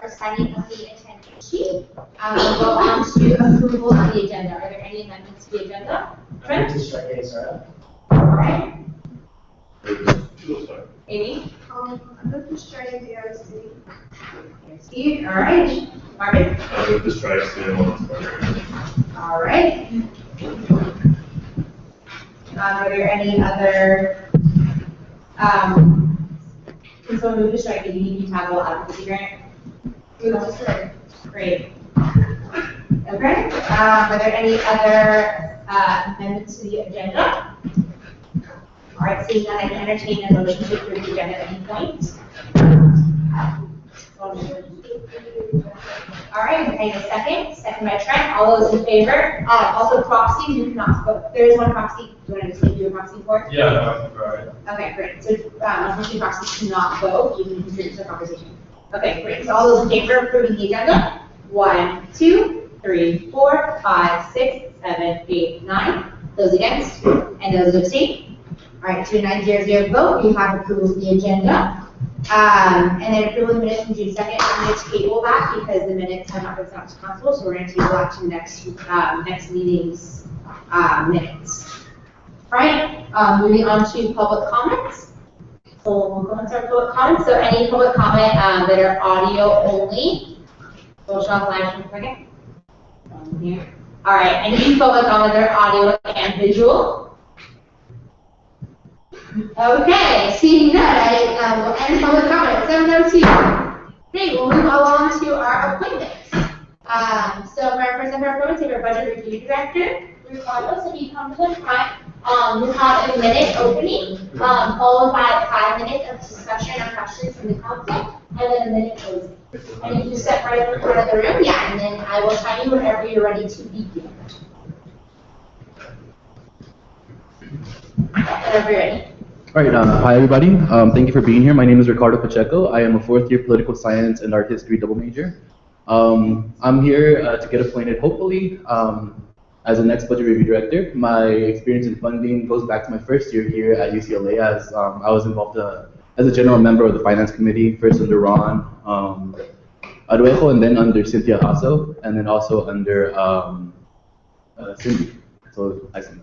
for signing of the attendance sheet. We'll go on to approval of the agenda. Are there any amendments to the agenda? I move to strike A, sorry. All right. Amy? I move to strike the RC. Steve? All right. Marvin? I move to strike C. All right. Are there any other, so move to strike the unique travel advocacy grant? Move to strike. Great. Okay. Are there any other amendments to the agenda? All right, seeing that, I can entertain a motion to approve the agenda at any point. All right, I need a second. Second by Trent. All those in favor? Also proxies, you cannot vote. There is one proxy. Do you want to just do a proxy for? Yeah, no, right. Okay, great. So, unfortunately, proxies cannot vote. You can contribute to the conversation. Okay, great. So all those in favor of approving the agenda? 1, 2, 3, 4, 5, 6, 7, 8, 9. Those against? And those abstain? All right, 2900 vote. We have approved the agenda. And then approval of the minutes from June 2nd. I'm going to table that because the minutes have not been sent to council, so we're going to table that to next meeting's minutes. All right, moving on to public comments. So we'll go into our public comments. So any public comment that are audio only. We'll show flash for a second. Here. All right, any public comment that are audio and visual. Okay, seeing that, I will end public comment. 7:02. Great, we'll move along to our appointments. So for our first ever appointment, we have our budget review director. Regardless, if you come to the front, you have a minute opening, followed by 5 minutes of discussion or questions from the council, and then a minute closing. And you can step right up in front of the room, yeah, and then I will tell you whenever you're ready to begin. Whenever you're ready. All right, hi everybody. Thank you for being here. My name is Ricardo Pacheco. I am a 4th year political science and art history double major. I'm here to get appointed, hopefully, as the next budget review director. My experience in funding goes back to my first year here at UCLA, as I was involved as a general member of the finance committee, first under Ron Aruejo, and then under Cynthia Aso, and then also under Cindy. So I see.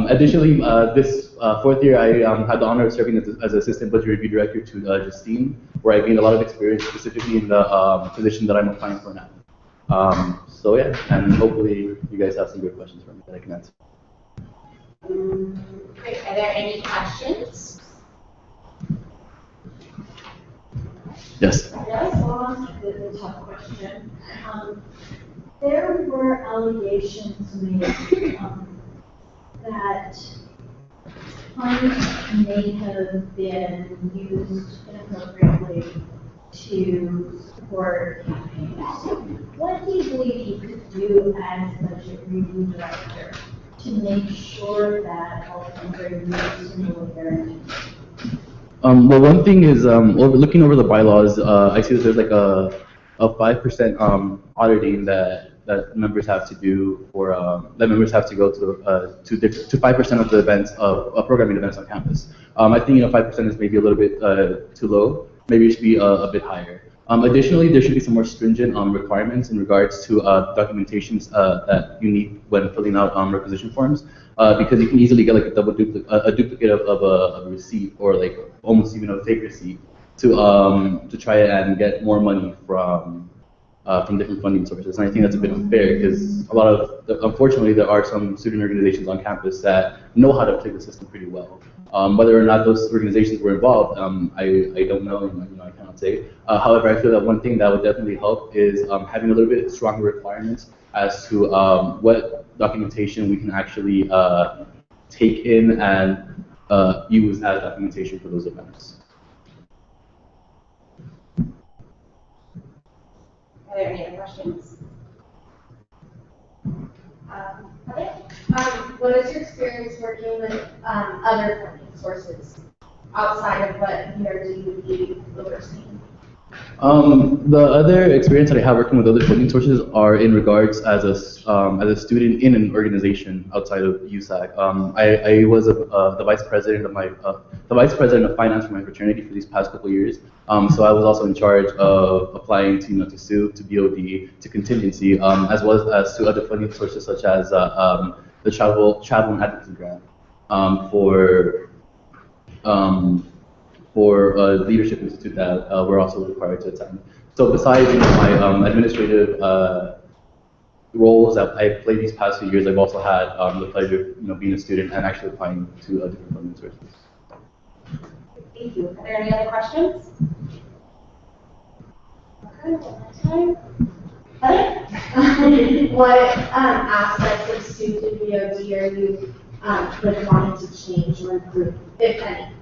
Additionally, this 4th year, I had the honor of serving as assistant budget review director to Justine, where I gained a lot of experience, specifically in the position that I'm applying for now. So yeah, and hopefully you guys have some good questions for me that I can answer. Great. Are there any questions? Yes. Yes, I'll ask the tough question. There were allegations made that funds may have been used inappropriately to support campaigns. What do you believe you could do as budget review director to make sure that all funds are used in the way they're intended? Well, one thing is, looking over the bylaws, I see that there's like a 5% auditing that members have to do for that members have to go to 5% of the events of programming events on campus. I think 5% is maybe a little bit too low. Maybe it should be a bit higher. Additionally, there should be some more stringent requirements in regards to documentations that you need when filling out requisition forms, because you can easily get like a duplicate of a receipt, or like almost even a fake receipt, to try and get more money from different funding sources. And I think that's a bit unfair, because unfortunately, there are some student organizations on campus that know how to play the system pretty well. Whether or not those organizations were involved, I don't know, and I cannot say. However, I feel that one thing that would definitely help is having a little bit stronger requirements as to what documentation we can actually take in and use as documentation for those events. Are there any other questions? What is your experience working with other funding sources outside of what you're doing overseeing? The other experience that I have working with other funding sources are in regards as a student in an organization outside of USAC. I was the vice president of the vice president of finance for my fraternity for these past couple of years. So I was also in charge of applying to to SUE, to BOD, to contingency, as well as to other funding sources such as the travel and advocacy grant for Leadership Institute that we're also required to attend. So besides my administrative roles that I've played these past few years, I've also had the pleasure of being a student and actually applying to different funding sources. Thank you. Are there any other questions? Okay, one more time. Heather? What aspects of SUIT and BOD are you would want to change or improve, if any?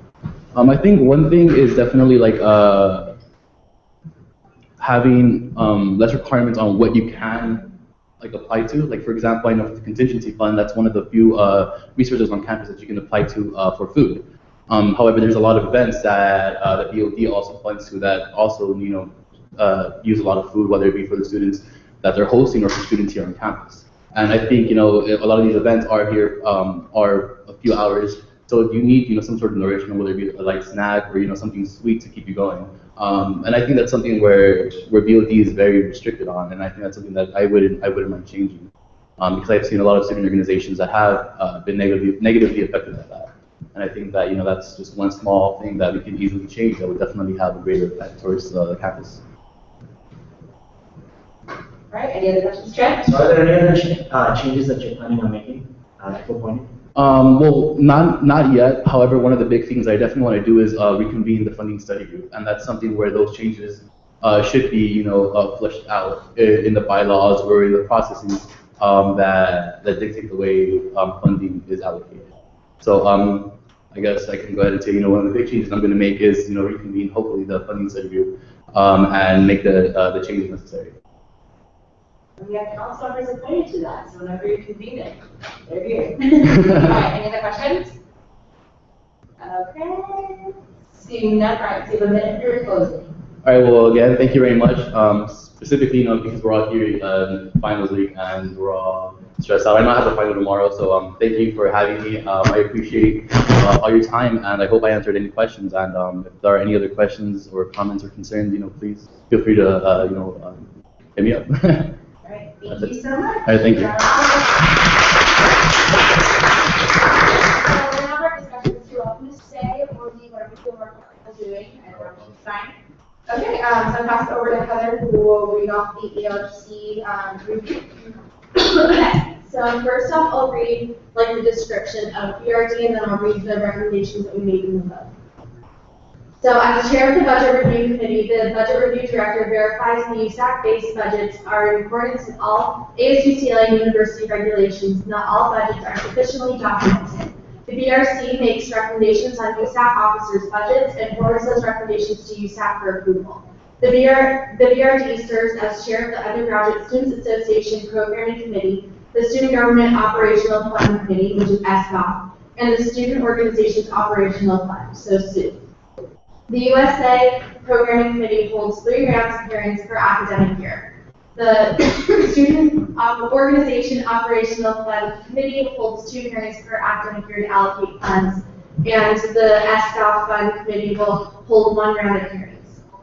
I think one thing is definitely like having less requirements on what you can apply to. Like for example, I know for the contingency fund, that's one of the few resources on campus that you can apply to for food. However, there's a lot of events that the BOD also funds to that also use a lot of food, whether it be for the students that they're hosting or for students here on campus. And I think a lot of these events are here are a few hours. So you need, some sort of nourishment, whether it be a light snack or, something sweet to keep you going. And I think that's something where BOD is very restricted on, and I think that's something that I wouldn't mind changing, because I've seen a lot of student organizations that have been negatively affected by that. And I think that, that's just one small thing that we can easily change that would definitely have a greater effect towards the campus. All right, any other questions, Trent? So are there any other changes that you're planning on making at the point? Well, not yet. However, one of the big things I definitely want to do is reconvene the funding study group, and that's something where those changes should be, fleshed out in the bylaws or in the processes that dictate the way funding is allocated. So I guess I can go ahead and say, one of the big changes I'm going to make is, reconvene hopefully the funding study group and make the changes necessary. We have council members appointed to that, so whenever you convene it, they're here. All right, any other questions? Okay. Seeing none, all right, so you have a minute for your closing. All right, well, again, thank you very much. Specifically, because we're all here in finals week and we're all stressed out. I might have a final tomorrow, so thank you for having me. I appreciate all your time, and I hope I answered any questions. And if there are any other questions or comments or concerns, please feel free to, hit me up. All right, thank you so much. All right, thank you. So now our discussion is you're welcome to stay or leave whatever you feel more comfortable doing, and we're fine. Okay, so I'll pass it over to Heather, who will read off the ERC review. Okay, so first off, I'll read the description of BRD, and then I'll read the recommendations that we made in the vote. So as chair of the Budget Review Committee, the Budget Review Director verifies the USAC-based budgets are in accordance with all ASUCLA and university regulations. Not all budgets are sufficiently documented. The BRC makes recommendations on USAC officers' budgets and forwards those recommendations to USAC for approval. The BRD serves as chair of the Undergraduate Students Association Programming Committee, the Student Government Operational Fund Committee, which is SGOF, and the Student Organizations Operational Fund, so SUE. The USA Programming Committee holds 3 rounds of hearings per academic year. The Student Organization Operational Fund Committee holds 2 hearings per academic year to allocate funds, and the SGOF Fund Committee will hold 1 round of hearings.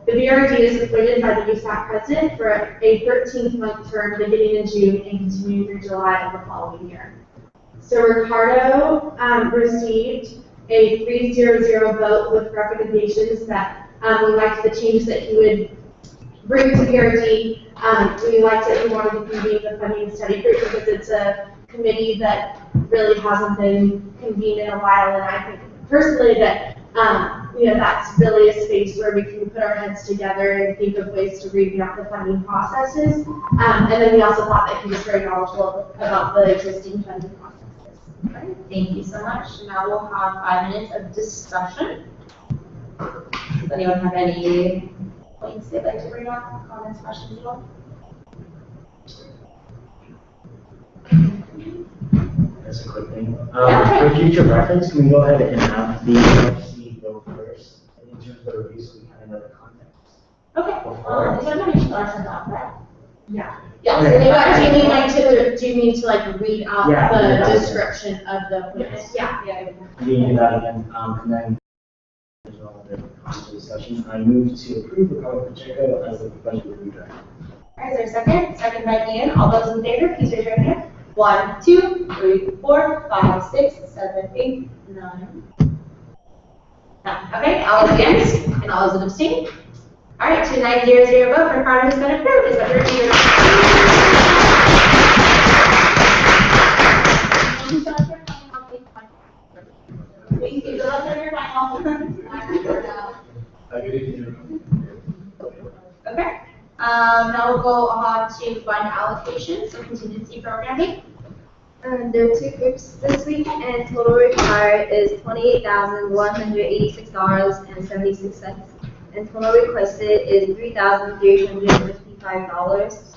The BRD is appointed by the USAC president for a 13-month term beginning in June and continuing through July of the following year. So Ricardo received a 3-0-0 vote with recommendations that we liked the changes that he would bring to BRD. We liked that he wanted to convene the funding study group because it's a committee that really hasn't been convened in a while, and I think personally that that's really a space where we can put our heads together and think of ways to revamp the funding processes. And then we also thought that he was very knowledgeable about the existing funding processes. All right, thank you so much. Now we'll have 5 minutes of discussion. Does anyone have any points they'd like to bring up, comments, questions at all? That's a quick thing. Yeah. For future reference, can we go ahead and have the ERC go first in terms of the reviews so we kind of know the context? Okay, is there any sent out, right? Yeah. Yeah, so Okay. they got Do you need like to, do you need to like read out Yeah. the description of the appointment? Yes. Yeah. We can do that again, and then as well, the council discussion. I move to approve the Carla Pacheco as the budget review director. All right, is there a second? Second by Ian. All those in favor, please raise your hand. 1, 2, 3, 4, 5, 6, 7, 8, 9. Okay, all those against and all those that abstain. All right, 2900 vote for Carter has been approved. Is budget review Please keep the rest of your time. Okay. Now we'll go on to fund allocations, so contingency programming. There are two groups this week, and total required is $28,186.76, and total requested is $3,355,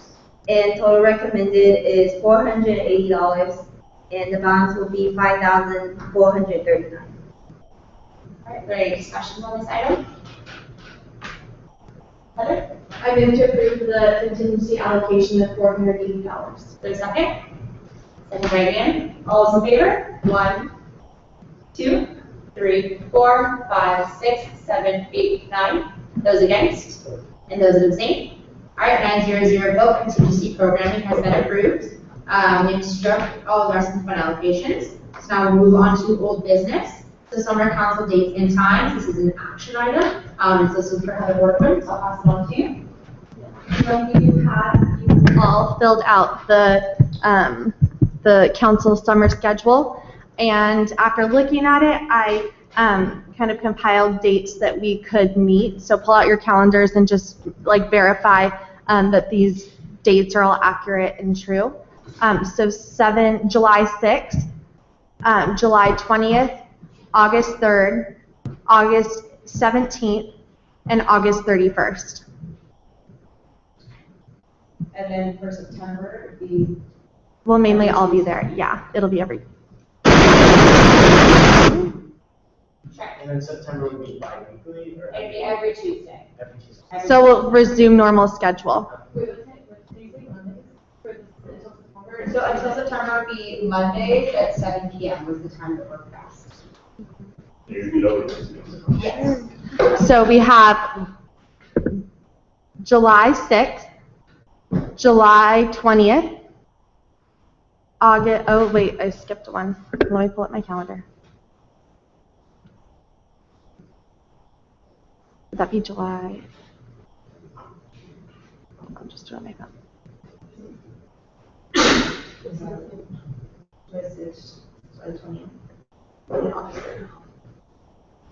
and total recommended is $480, and the balance will be $5,439. All right, are there any discussions on this item? Heather? I move to approve the contingency allocation of $480. Is there a second? Second by Dan. All those in favor? 1, 2, 3, 4, 5, 6, 7, 8, 9. Those against? And those that abstain? All right, 900 vote. Contingency programming has been approved. We've struck all of our fund allocations. So now we'll move on to old business. So summer council dates and times. This is an action item. So this is for Heather Workman, so I'll pass it on to you. So you all filled out the council summer schedule, and after looking at it, I kind of compiled dates that we could meet. So pull out your calendars and just like verify that these dates are all accurate and true. So July 6th, July 20th, August 3rd, August 17th, and August 31st. And then for September, it would be We'll mainly all be there. Yeah, it'll be every. And then September would be bi-weekly or it'd be every Tuesday. every Tuesday? So we'll resume normal schedule. So until September would be Mondays at 7 p.m. was the time that worked best. You know, it's- Yes. So we have July 6th, July 20th, August, oh wait, I skipped one. Let me pull up my calendar. Would that be July? I'm just doing my phone. This is July 20th. And August 3rd.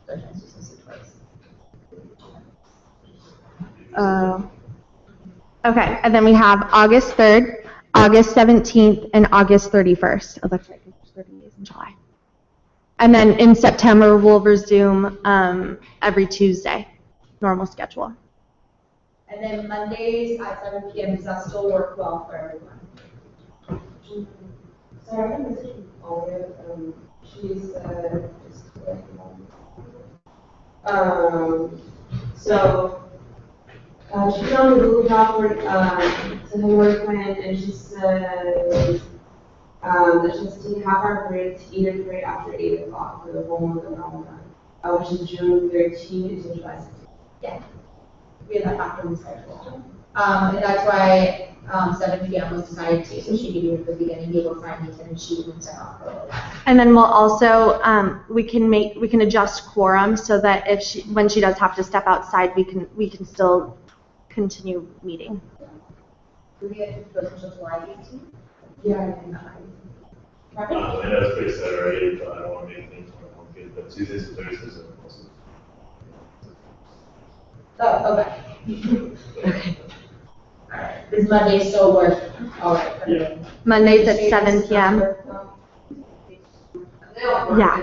So it's just twice. Okay, and then we have August 3rd, August 17th, and August 31st. Oh, that's right, there's 30 days in July. And then in September, we'll resume every Tuesday, normal schedule. And then Mondays at 7 p.m. Does that still work well for everyone? So I have a message from Olga, she's, she's on the Google Doc for, to her work plan, and she says, that she has to take a half-hour break to eat and pray after 8 o'clock for the whole month of Ramadan, which is June 13th to July 16th. Yeah. We have that factor in the schedule. And that's why 7 p.m. was decided too, so she could do it at the beginning, be able to find it, and she would set off for a little while. And then we'll also, we can adjust quorum so that if when she does have to step outside, we can still continue meeting. Do we get to go until July 18th? Yeah. Perfect. I know it's pretty sad already, but I don't want to make things more complicated, but Tuesdays and Thursdays are also. Oh, okay. Okay. All right. Does Monday still work? All right. for Yeah. me? Mondays at 7 p.m. Yeah.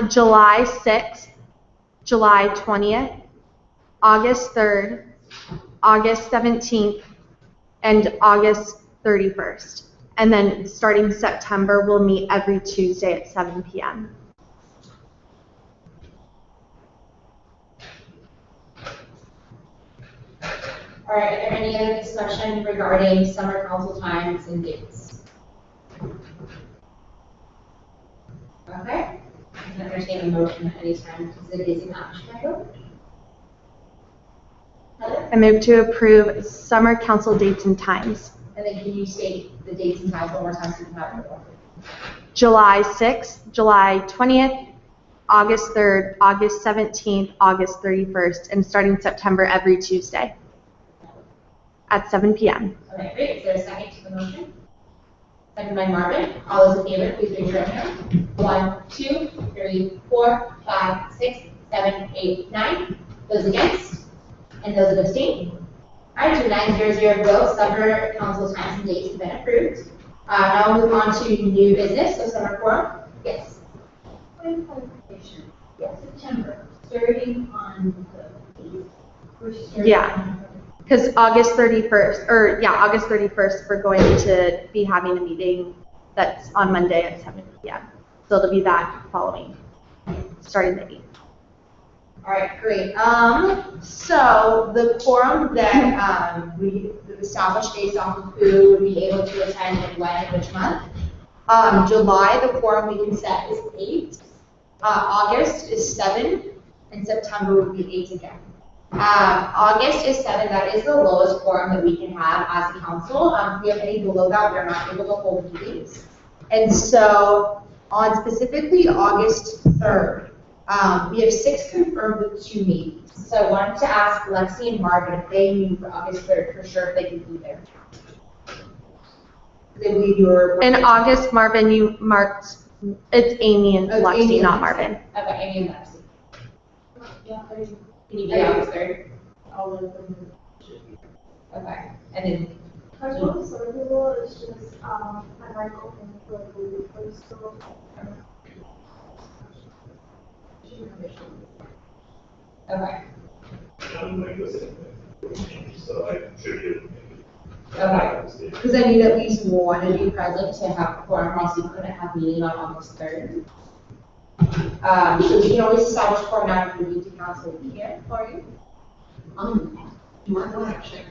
July 6th, July 20th, August 3rd, August 17th, and August 31st. And then starting September, we'll meet every Tuesday at 7 p.m. All right, is there any other discussion regarding summer council times and dates? Okay, I can entertain a motion at any time because it is an action item. Heather? I move to approve summer council dates and times. And then can you state the dates and times one more time so you can have it? July 6th, July 20th, August 3rd, August 17th, August 31st, and starting September every Tuesday at 7 p.m. Okay, great. Is there a second to the motion? Second by Marvin. All those in favor, please raise your hand. 1, 2, 3, 4, 5, 6, 7, 8, 9. Those against? And those that abstain? All right, so 900 votes. Summer council times and dates have been approved. Now we'll move on to new business, so summer quorum. Yes. Point of clarification. September, starting on the 8th. We're starting Yeah. on- Because August 31st, we're going to be having a meeting that's on Monday at 7 p.m. So it'll be that following, starting the 8th. All right, great. So the quorum that we established based off of who would be able to attend and when and which month. July, the quorum we can set is 8. August is 7, and September would be 8 again. August is 7. That is the lowest quorum that we can have as a council. If we have any below that, we are not able to hold meetings. And so on specifically August 3rd, we have 6 confirmed with 2 meetings. So I wanted to ask Lexi and Marvin if they knew for August 3rd for sure if they could be there. They believe you were. In August, Marvin, you marked, it's Amy and Oh, Lexi, Amy and not Lexi. Marvin. Okay, Amy and Lexi. Yeah, Can you be August 3rd? all of them should be. Okay, and then, I told the sort of rule is just, I like open for the group first, so. okay, I'm like, listen, so I should be. okay. Because I need at least one of you present to have quorum, else you couldn't have meeting on August 3rd. So we can always establish quorum now if we need to council here for you. You might want to check,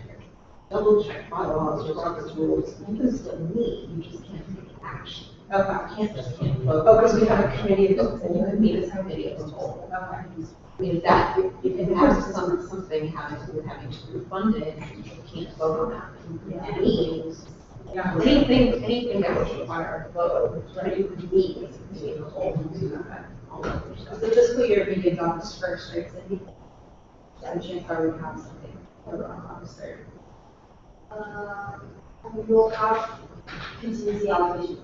double check bylaws or Robert's rules. You can still meet, you just can't take action. Okay. You can't vote. Oh, because we have a committee of folks and you can meet as a committee of whole. Okay. I mean, that, if it has something having to do with having to fund it, you can't vote on that. And meetings, Yeah, anything that would require a vote, right, you could meet as a committee of the whole and do that. all that other stuff. The fiscal year begins August 1st, right, Cindy? I'm sure I would have something for August 3rd. And we'll have contingency obligations.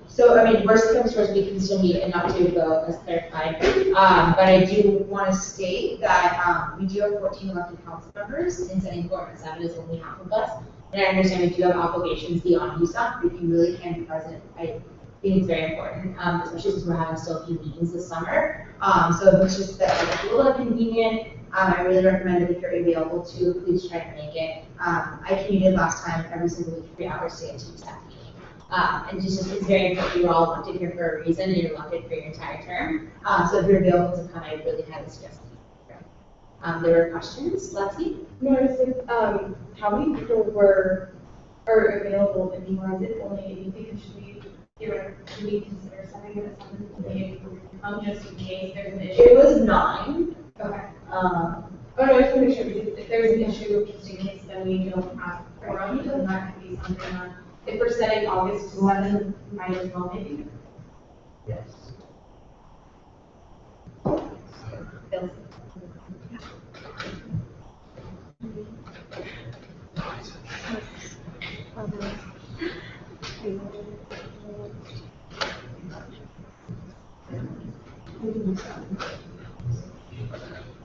So, I mean, worst comes to worst, we can still meet and not do the, as clarified. But I do want to state that, we do have 14 elected council members, and setting quorum at 7 is only half of us. And I understand we do have obligations beyond USAC, but if you really can be present, I think it's very important, especially since we're having still a few meetings this summer. So if it's just that it's a little inconvenient, I really recommend that if you're available to, please try to make it. I commuted last time every single week, 3 hours to get to USAC meeting. And just, it's very important, you're all elected here for a reason, and you're elected for your entire term. So if you're available to come, I really highly suggest that you come. There were questions, Lexi? No, I just, how many people are available anymore? Is it only 80? Because should we consider setting it at 7 just in case there's an issue? It was 9. Okay. Oh, no, I just want to make sure, because if there's an issue, just in case, then we don't have quorum, then that could be something that, if we're setting August 11, might as well maybe. Yes.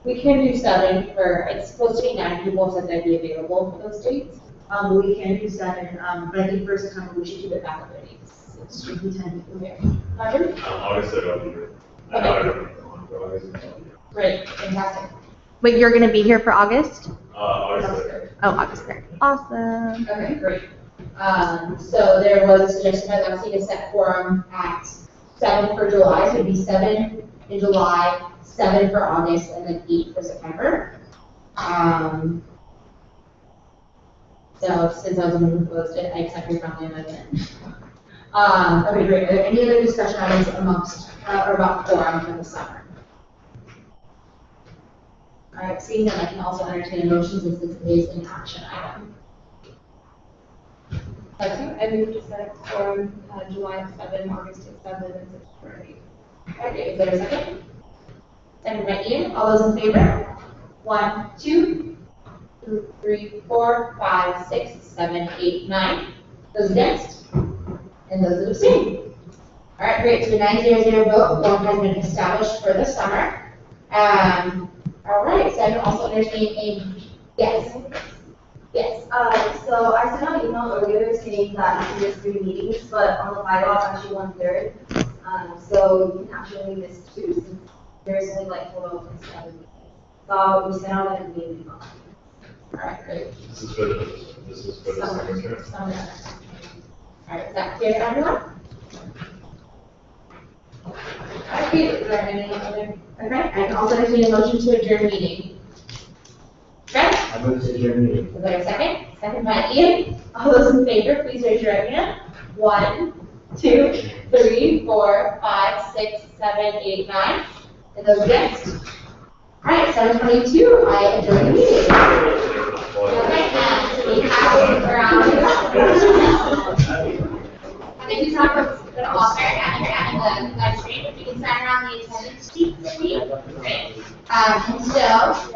We can do 7 for, it's supposed to be 9 people said they'd be available for those dates. But we can do 7, but I think for September we should keep it back up at 8. It's strictly 10 people here. Pardon? August 3rd, I'll be here. I know I don't know, but August 3rd. Great, fantastic. Wait, you're going to be here for August? August 3rd. Oh, August 3rd. Awesome. Okay, great. So there was a suggestion by Lexi to set quorum at 7 for July, so it'd be 7 in July, 7 for August, and then 8 for September. So since I was the one who proposed it, I accept your friendly amendment. Okay, great. Are there any other discussion items amongst, or about quorum for the summer? All right, seeing that, I can also entertain a motion since this is an action item. I moved to set quorum, July at 7, August at 7, and September at 8. Okay, is there a second? Second by Ian. All those in favor? 1, 2, 3, 4, 5, 6, 7, 8, 9. Those against? And those that abstain. All right, great. So 9-0-0 vote. Quorum has been established for the summer. All right. So I can also entertain a yes. Yes. So I sent out an email earlier saying that you missed 3 meetings, but on the bylaws, actually 1/3. So you can actually miss 2, since there's only like total of 7 meetings. So we sent out an email. All right, great. This is for the summer term. Summer. All right, is that clear to everyone? All right, great. Is there any other? Okay, I can also entertain a motion to adjourn meeting. Right? I move to adjourn meeting. Is there a second? Second by Ian. All those in favor, please raise your right hand. 1, 2, 3, 4, 5, 6, 7, 8, 9. And those against? All right, 7:22, I adjourn the meeting. Okay, and we have around. Thank you, Tom, for the offer and the live stream. If you can sign around the attendance sheet, please. Great. And so,